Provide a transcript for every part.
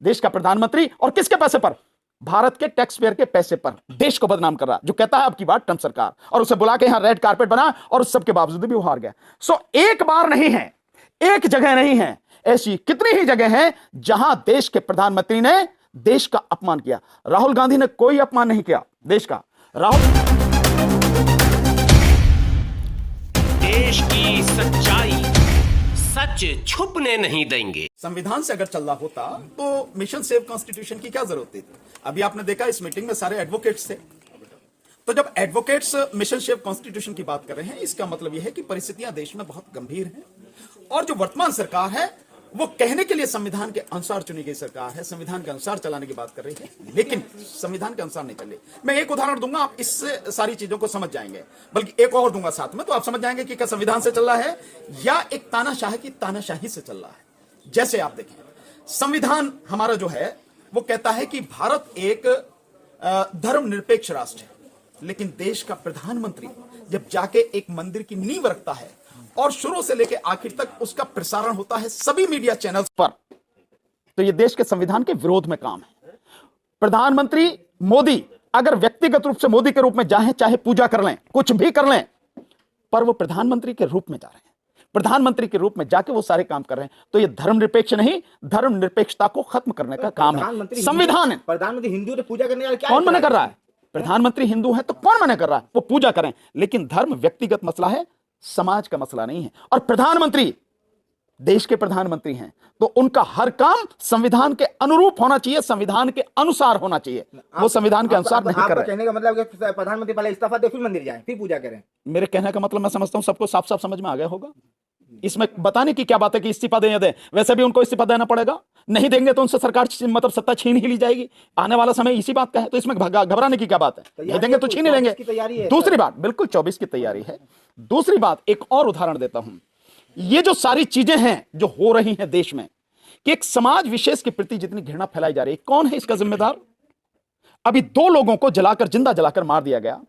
देश का प्रधानमंत्री, और किसके पैसे पर? भारत के टैक्स पेयर के पैसे पर देश को बदनाम कर रहा, जो कहता है अब की बार ट्रंप सरकार, और उसे बुला के यहां रेड कारपेट बना, और उस सब के बावजूद भी वो हार गया। सो एक बार नहीं है, एक जगह नहीं है, ऐसी कितनी ही जगह है जहां देश के प्रधानमंत्री ने देश का अपमान किया। राहुल गांधी ने कोई अपमान नहीं किया देश का। देश की सच्चाई सच छुपने नहीं देंगे। संविधान से अगर चल रहा होता तो मिशन सेव कॉन्स्टिट्यूशन की क्या जरूरत थी? अभी आपने देखा इस मीटिंग में सारे एडवोकेट्स थे, तो जब एडवोकेट्स मिशन सेव कॉन्स्टिट्यूशन की बात कर रहे हैं, इसका मतलब यह है कि परिस्थितियां देश में बहुत गंभीर हैं, और जो वर्तमान सरकार है वो कहने के लिए संविधान के अनुसार चुनी गई सरकार है, संविधान के अनुसार चलाने की बात कर रही है, लेकिन संविधान के अनुसार नहीं चल रही। मैं एक उदाहरण दूंगा, आप इससे सारी चीजों को समझ जाएंगे, बल्कि एक और दूंगा साथ में, तो आप समझ जाएंगे कि क्या संविधान से चल रहा है या एक तानाशाही की तानाशाही से चल रहा है। जैसे आप देखें, संविधान हमारा जो है वो कहता है कि भारत एक धर्मनिरपेक्ष राष्ट्र है, लेकिन देश का प्रधानमंत्री जब जाके एक मंदिर की नींव रखता है और शुरू से लेकर आखिर तक उसका प्रसारण होता है सभी मीडिया चैनल्स पर, तो यह देश के संविधान के विरोध में काम है। प्रधानमंत्री मोदी अगर व्यक्तिगत रूप से मोदी के रूप में जाएं, चाहे पूजा कर लें, कुछ भी कर लें, पर वो प्रधानमंत्री के रूप में जा रहे हैं, प्रधानमंत्री के रूप में जाके वो सारे काम कर रहे हैं, तो ये धर्मनिरपेक्ष नहीं, धर्मनिरपेक्षता को खत्म करने का काम है। संविधान है। प्रधानमंत्री हिंदू ने पूजा करने का क्या, कौन मना कर रहा है? प्रधानमंत्री हिंदू है तो कौन मना कर रहा है? वो पूजा करें, लेकिन धर्म व्यक्तिगत मसला है, समाज का मसला नहीं है। और प्रधानमंत्री देश के प्रधानमंत्री हैं, तो उनका हर काम संविधान के अनुरूप होना चाहिए, संविधान के अनुसार होना चाहिए। वो संविधान के अनुसार नहीं कर रहे। कहने का मतलब कि प्रधानमंत्री पहले इस्तीफा दे फिर मंदिर जाए फिर पूजा करें। मेरे कहने का मतलब मैं समझता हूं सबको साफ साफ समझ में आ गया होगा। इसमें बताने की क्या बात है कि इस्तीफा दें या दें, वैसे भी उनको इस्तीफा देना पड़ेगा, नहीं देंगे तो उनसे सरकार मतलब सत्ता छीन ही ली जाएगी। आने वाला समय इसी बात का है, तो इसमें घबराने की क्या बात है? नहीं देंगे तो छीन ही लेंगे। दूसरी बात, बिल्कुल 24 की तैयारी है। दूसरी बात, एक और उदाहरण देता हूं, ये जो सारी चीजें हैं जो हो रही हैं देश में, कि एक समाज विशेष के प्रति जितनी घृणा फैलाई जा रही है, कौन है इसका जिम्मेदार? अभी 2 लोगों को जलाकर, जिंदा जलाकर मार दिया गया,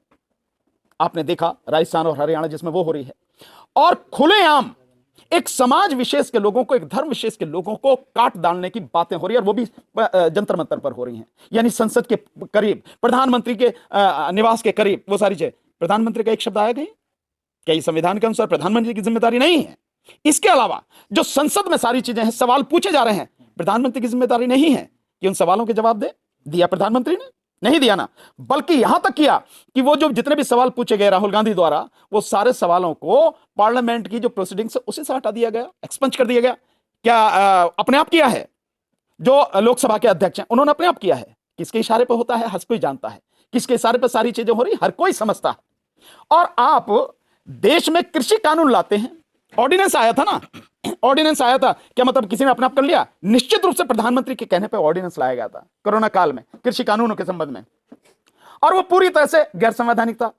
आपने देखा राजस्थान और हरियाणा जिसमें वो हो रही है, और खुलेआम एक समाज विशेष के लोगों को, एक धर्म विशेष के लोगों को काट डालने की बातें हो रही है, और वो भी जंतर मंतर पर हो रही हैं, यानी संसद के करीब, प्रधानमंत्री के निवास के करीब, वो सारी चीजें। प्रधानमंत्री का एक शब्द आया कहीं? क्या ये संविधान के अनुसार प्रधानमंत्री की जिम्मेदारी नहीं है? इसके अलावा जो संसद में सारी चीजें हैं, सवाल पूछे जा रहे हैं, प्रधानमंत्री की जिम्मेदारी नहीं है कि उन सवालों के जवाब दे? दिया प्रधानमंत्री ने? नहीं दिया ना, बल्कि यहां तक किया कि वो जो जितने भी सवाल पूछे गए राहुल गांधी द्वारा, वो सारे सवालों को पार्लियामेंट की जो प्रोसीडिंग्स उसी से हटा दिया गया, एक्सपंज कर दिया गया। क्या अपने आप किया है? जो लोकसभा के अध्यक्ष हैं उन्होंने अपने आप किया है। किसके इशारे पर होता है हर कोई जानता है, किसके इशारे पर सारी चीजें हो रही हर कोई समझता है। और आप देश में कृषि कानून लाते हैं, ऑर्डिनेंस आया था ना, ऑर्डिनेंस आया था, क्या मतलब किसी ने अपने आप कर लिया? निश्चित रूप से प्रधानमंत्री के कहने पर ऑर्डिनेंस लाया गया था कोरोना काल में कृषि कानूनों के संबंध में, और वो पूरी तरह से गैर संवैधानिक था।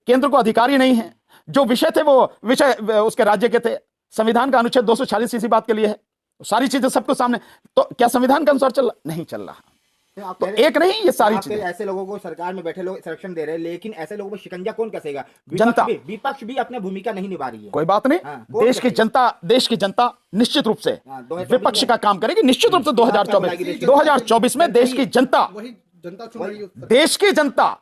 केंद्र को अधिकारी नहीं है, जो विषय थे वो विषय उसके राज्य के थे। संविधान का अनुच्छेद 246 इसी बात के लिए है, सारी चीजें सबको सामने। तो क्या संविधान के अनुसार चल रहा? नहीं चल रहा। तो एक नहीं, ये सारी चीजें। ऐसे लोगों को सरकार में बैठे लोग संरक्षण दे रहे हैं, लेकिन ऐसे लोगों पर शिकंजा कौन कसेगा? जनता। विपक्ष भी अपनी भूमिका नहीं निभा रही है। कोई बात नहीं, देश की जनता निश्चित रूप से विपक्ष का काम करेगी। निश्चित रूप से 2024 में देश की जनता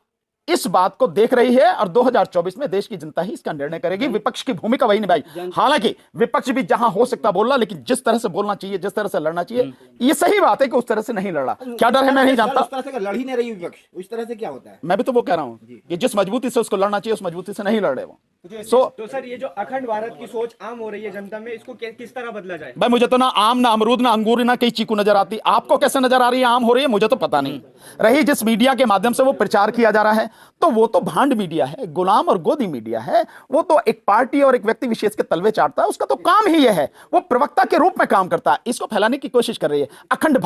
इस बात को देख रही है, और 2024 में देश की जनता ही इसका निर्णय करेगी। विपक्ष की भूमिका वही निभाई। हालांकि विपक्ष भी जहां हो सकता बोल रहा, लेकिन जिस तरह से बोलना चाहिए, जिस तरह से लड़ना चाहिए, ये सही बात है कि उस तरह से नहीं लड़ रहा। क्या डर है मैं नहीं जानता। उस तरह से लड़ ही नहीं रही विपक्ष, उस तरह से क्या होता है? मैं भी तो वो कह रहा हूं कि जिस मजबूती से उसको लड़ना चाहिए उस मजबूती से नहीं लड़ रहे वो। तो सर, ये जो अखंड भारत की सोच आम हो रही है जनता में, इसको किस तरह बदला जाए? भाई मुझे तो ना आम, ना अमरूद, ना अंगूर, ना कई चीकू नजर आती। आपको कैसे नजर आ रही है आम हो रही है? मुझे तो पता नहीं। रही जिस मीडिया के माध्यम से वो प्रचार किया जा रहा है, तो वो तो भांड मीडिया है, गुलाम और गोदी मीडिया है। वो तो एक पार्टी और एक व्यक्ति विशेष के तलवे चाटता है। उसका तो काम ही यह है, वो प्रवक्ता के रूप में काम करता है। इसको फैलाने की कोशिश कर रही है। अखंड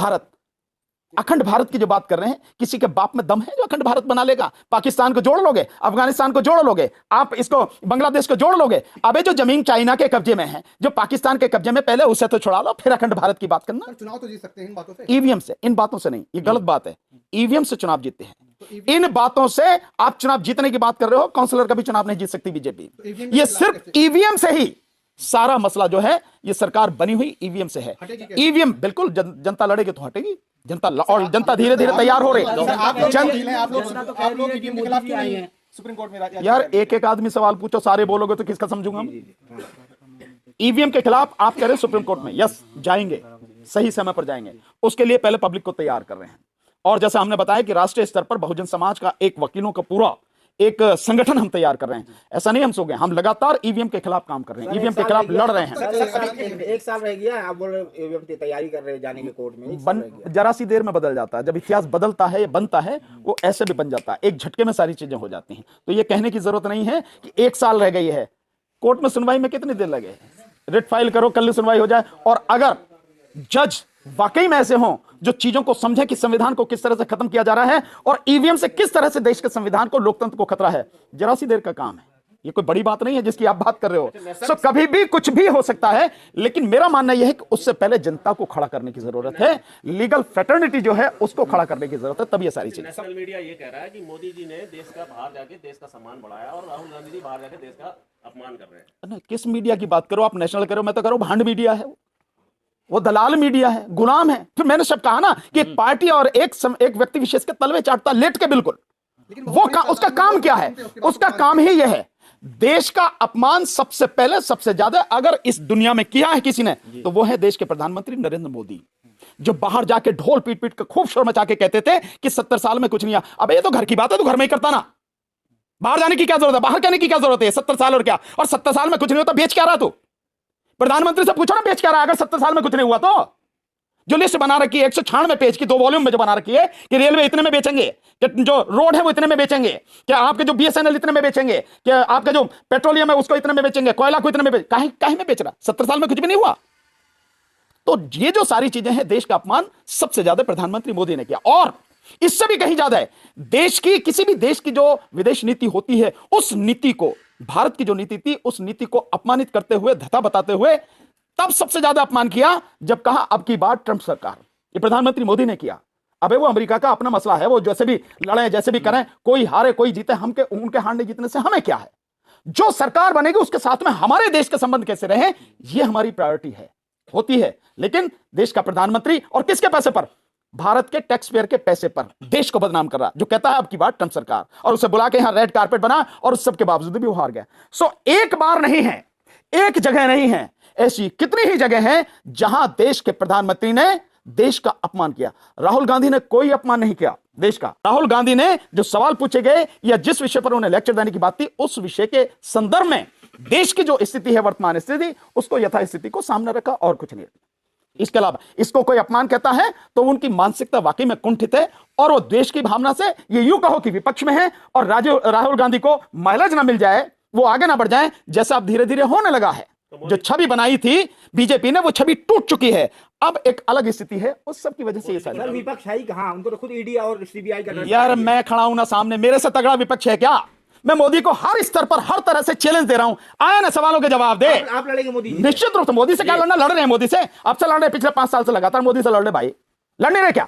भारत की जो बात कर रहे हैं, किसी के बाप में दम है जो अखंड भारत बना लेगा? पाकिस्तान को जोड़ लोगे, अफगानिस्तान को जोड़ लोगे, आप इसको बांग्लादेश को जोड़ लोगे। अबे जो जमीन चाइना के कब्जे में है, जो पाकिस्तान के कब्जे में, पहले उसे तो छुड़ा लो, फिर अखंड भारत की बात करना। चुनाव तो जीत सकते हैं इन बातों से, ईवीएम से, इन बातों से नहीं। ये गलत बात है। ईवीएम से चुनाव जीतते हैं, इन बातों से आप चुनाव जीतने की बात कर रहे हो। काउंसलर का भी चुनाव नहीं जीत सकती बीजेपी। ये सिर्फ ईवीएम से ही सारा मसला जो है ये सरकार बनी हुई ईवीएम से है। ईवीएम बिल्कुल जनता लड़ेगी तो हटेगी जनता, और जनता धीरे धीरे तैयार हो रही है। सुप्रीम कोर्ट में यार एक एक आदमी सवाल पूछो, सारे बोलोगे तो किसका समझूंगा हम। ईवीएम के खिलाफ आप कह रहे हैं सुप्रीम कोर्ट में, यस जाएंगे, सही समय पर जाएंगे। उसके लिए पहले पब्लिक को तैयार कर रहे हैं। और जैसा हमने बताया कि राष्ट्रीय स्तर पर बहुजन समाज का एक वकीलों का पूरा एक संगठन हम तैयार कर रहे हैं। ऐसा नहीं हम सो गए, हम लगातार ईवीएम के खिलाफ काम कर रहे हैं, ईवीएम के खिलाफ लड़ रहे हैं। एक साल रह गया, आप बोल रहे ईवीएम की तैयारी कर रहे हैं जाने के कोर्ट में। जरा सी देर में बदल जाता है, जब इतिहास बदलता है, बनता है, वो ऐसे भी बन जाता है, एक झटके में सारी चीजें हो जाती हैं। तो ये कहने की जरूरत नहीं है कि एक साल रह गई है। कोर्ट में सुनवाई में कितनी देर लगे, रिट फाइल करो, कल सुनवाई हो जाए। और अगर जज वाकई में ऐसे हों जो चीजों को समझे कि संविधान को किस तरह से खत्म किया जा रहा है और ईवीएम से किस तरह से देश के संविधान को, लोकतंत्र को खतरा है, जरा सी देर का काम है। ये कोई बड़ी बात नहीं है जिसकी आप बात कर रहे हो। सो कभी भी कुछ भी हो सकता है, लेकिन मेरा मानना यह है कि उससे पहले जनता को खड़ा करने की जरूरत है, लीगल फ्रेटर्निटी जो है उसको खड़ा करने की जरूरत है, तब ये सारी चीजें। नेशनल मीडिया ये कह रहा है कि मोदी जी ने देश का बाहर जाके देश का सम्मान बढ़ाया और राहुल गांधी जी बाहर जाके देश का अपमान कर रहे हैं। किस मीडिया की बात करो आप, नेशनल करो, मैं तो करो भांड मीडिया है, वो दलाल मीडिया है, गुलाम है। फिर मैंने सब कहा ना कि एक पार्टी और एक व्यक्ति विशेष के तलवे चाटता लेट के, बिल्कुल वो उसका काम क्या है, उसका काम ही यह है देश का अपमान सबसे पहले सबसे ज्यादा अगर इस दुनिया में किया है किसी ने तो वो है देश के प्रधानमंत्री नरेंद्र मोदी, जो बाहर जाके ढोल पीट पीट के खूब शोर मचा के कहते थे कि 70 साल में कुछ नहीं आया। अब ये तो घर की बात है, तो घर में ही करता ना, बाहर जाने की क्या जरूरत है, बाहर कहने की क्या जरूरत है। 70 साल और क्या, और 70 साल में कुछ नहीं होता, बेच क्या रहा तू? प्रधानमंत्री से पूछो ना बेच क्या रहा है अगर 70 साल में कुछ नहीं हुआ तो। जो लिस्ट बना रखी है 196 पेज की 2 वॉल्यूम में जो बना रखी है कि रेलवे इतने में बेचेंगे, कि जो रोड है वो इतने में बेचेंगे, कि आपके जो बीएसएनएल इतने में बेचेंगे, कि आपका जो पेट्रोलियम है उसको इतने में बेचेंगे, कोयला को इतने में काहे में बेच रहा? 70 साल में कुछ भी नहीं हुआ। तो ये जो सारी चीजें हैं, देश का अपमान सबसे ज्यादा प्रधानमंत्री मोदी ने किया। और इससे भी कहीं ज्यादा है, देश की किसी भी देश की जो विदेश नीति होती है, उस नीति को, भारत की जो नीति थी उस नीति को अपमानित करते हुए, धता बताते हुए तब सबसे ज्यादा अपमान किया जब कहा अब की बात ट्रंप सरकार, ये प्रधानमंत्री मोदी ने किया। अबे वो अमेरिका का अपना मसला है, वो जैसे भी लड़े जैसे भी करें, कोई हारे कोई जीते, हम उनके हारने जीतने से हमें क्या है। जो सरकार बनेगी उसके साथ में हमारे देश के संबंध कैसे रहे, ये हमारी प्रायोरिटी है, होती है। लेकिन देश का प्रधानमंत्री और किसके पैसे पर, भारत के टैक्स पेयर के पैसे पर देश को बदनाम कर रहा, जो कहता है अब की बात ट्रंप सरकार, और उसे बुला के यहां रेड कारपेट बना और उस सब के बावजूद भी वो हार गया। सो एक बार नहीं है, एक जगह नहीं है, ऐसी कितनी ही जगह हैं जहां देश के प्रधानमंत्री ने देश का अपमान किया। राहुल गांधी ने कोई अपमान नहीं किया देश का। राहुल गांधी ने जो सवाल पूछे गए या जिस विषय पर उन्हें लेक्चर देने की बात थी, उस विषय के संदर्भ में देश की जो स्थिति है, वर्तमान स्थिति, उसको यथास्थिति को सामने रखा और कुछ नहीं। इसके अलावा इसको कोई अपमान कहता है तो उनकी मानसिकता वाकई में कुंठित है, और वो देश की भावना से ये यूं कहो कि विपक्ष में है और राहुल गांधी को माइलेज ना मिल जाए, वो आगे ना बढ़ जाए, जैसा अब धीरे धीरे होने लगा है। जो छवि बनाई थी बीजेपी ने, वो छवि टूट चुकी है। अब एक अलग स्थिति है, उस सब की वजह से ये सारी विपक्ष है ही कहां, उनको तो खुद ईडी और सीबीआई का यार मैं खड़ा हूं ना सामने, मेरे से तगड़ा विपक्ष है क्या? मैं मोदी को हर स्तर पर हर तरह से चैलेंज दे रहा हूं, आया ना सवालों के जवाब दे। आप लड़ेंगे मोदी? निश्चित रूप से। मोदी से क्या लड़ना, लड़ रहे हैं मोदी से, अब से लड़ रहे, पिछले 5 साल से लगातार मोदी से लड़ रहे भाई, लड़ नहीं रहे क्या?